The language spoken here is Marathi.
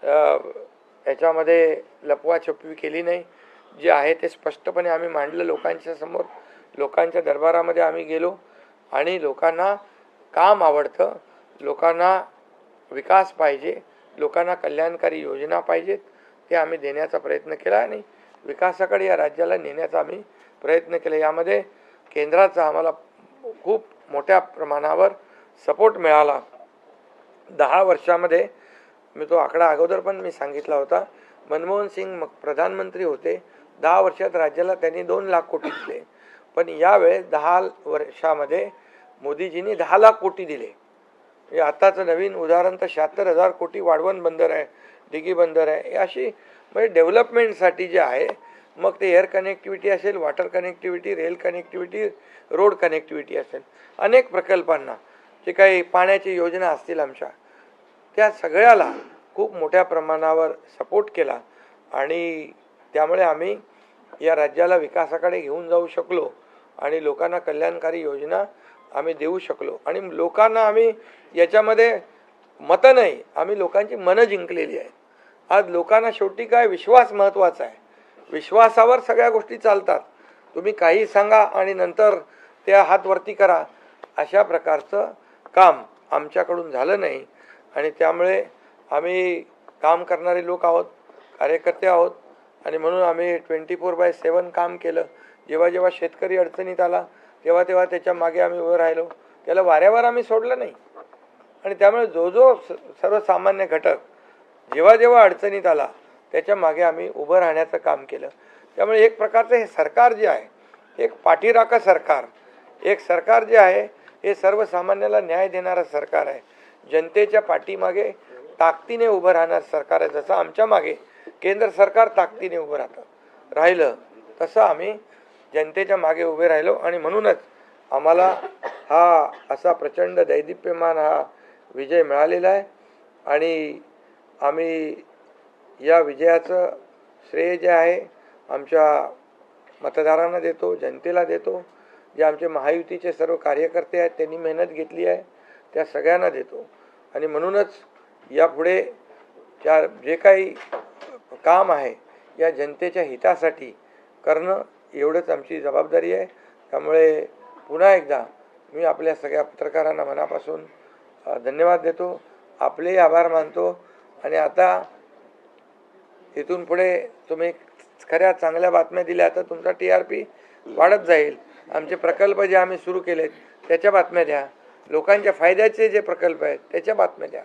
याच्यामध्ये लपवाछपवी केली नाही। जे आहे ते स्पष्टपणे आम्ही मांडलं लोकांच्या समोर, लोकांच्या दरबारामध्ये आम्ही गेलो आणि लोकांना काम आवडतं, लोकांना विकास पाहिजे, लोकांना कल्याणकारी योजना पाहिजेत, ते आम्ही देण्याचा प्रयत्न केला आणि विकासाकडे या राज्याला नेण्याचा आम्ही प्रयत्न केला। यामध्ये केंद्राचा आम्हाला खूप मोठ्या प्रमाणावर सपोर्ट मिळाला। 10 वर्षामध्ये मी तो आकडा अगोदर पण मी सांगितला होता, मनमोहन सिंग प्रधानमंत्री होते, 10 वर्षात राज्याला त्यांनी 2 लाख कोटी दिले, पण यावेळेस 10 वर्षामध्ये मोदीजींनी 10 लाख कोटी दिले। हे आताचं नवीन उदाहरण तर 76,000 कोटी वाढवण बंदर आहे, दिघी बंदर आहे, अशी म्हणजे डेव्हलपमेंटसाठी जे आहे, मग ते एअर कनेक्टिव्हिटी असेल, water connectivity, rail connectivity, road connectivity असेल, अनेक प्रकल्पांना जे काही पाण्याची योजना असतील आमच्या, त्या सगळ्याला खूप मोठ्या प्रमाणावर सपोर्ट केला आणि त्यामुळे आम्ही या राज्याला विकासाकडे घेऊन जाऊ शकलो आणि लोकांना कल्याणकारी योजना आम्ही देऊ शकलो आणि लोकांना आम्ही याच्यामध्ये मतं नाही, आम्ही लोकांची मनं जिंकलेली आहेत। आज लोकांना शेवटी काय विश्वास महत्त्वाचा आहे, विश्वासावर सगळ्या गोष्टी चालतात। तुम्ही काही सांगा आणि नंतर त्या हात वरती करा, अशा प्रकारचं काम आमच्याकडून झालं नाही आणि त्यामुळे आम्ही काम करणारे लोक आहोत, कार्यकर्ते आहोत आणि म्हणून आम्ही 24/7 काम केलं। जेव्हा जेव्हा शेतकरी अडचणीत आला तेव्हा तेव्हा त्याच्या मागे आम्ही उभं राहिलो, त्याला वाऱ्यावर आम्ही सोडलं नाही आणि त्यामुळे जो सर्वसामान्य घटक जेव्हा जेव्हा अडचणीत आला त्याच्या मागे आम्ही उभं राहण्याचं काम केलं। त्यामुळे एक प्रकारचं हे सरकार जे आहे, एक पाठीराखा सरकार, एक सरकार जे आहे हे सर्वसामान्याला न्याय देणारं सरकार आहे, जनतेच्या पाठीमागे ताकदीने उभं राहणारं सरकार आहे। जसं आमच्या मागे केंद्र सरकार ताकदीने उभं राहिलं तसं आम्ही जनतेच्या मागे उभे राहिलो आणि म्हणूनच आम्हाला हा असा प्रचंड दैदिप्यमान हा विजय मिळालेला आहे आणि आम्ही या विजयाचं श्रेय जे आहे आमच्या मतदारांना देतो, जनतेला देतो, जे आमचे महायुतीचे सर्व कार्यकर्ते आहेत त्यांनी मेहनत घेतली आहे त्या सगळ्यांना देतो आणि म्हणूनच यापुढे जे काही काम आहे या जनतेच्या हितासाठी करणं एवढंच आमची जबाबदारी आहे। त्यामुळे पुन्हा एकदा मी आपल्या सगळ्या पत्रकारांना मनापासून धन्यवाद देतो, आपलेही आभार मानतो आणि आता इथून पुढे तुम्ही खऱ्या चांगल्या बातम्या दिल्या तर तुमचा TRP वाढत जाईल। आमचे प्रकल्प जे आम्ही सुरू केलेत त्याच्या बातम्या द्या, लोकांच्या फायद्याचे जे प्रकल्प आहेत त्याच्या बातम्या द्या।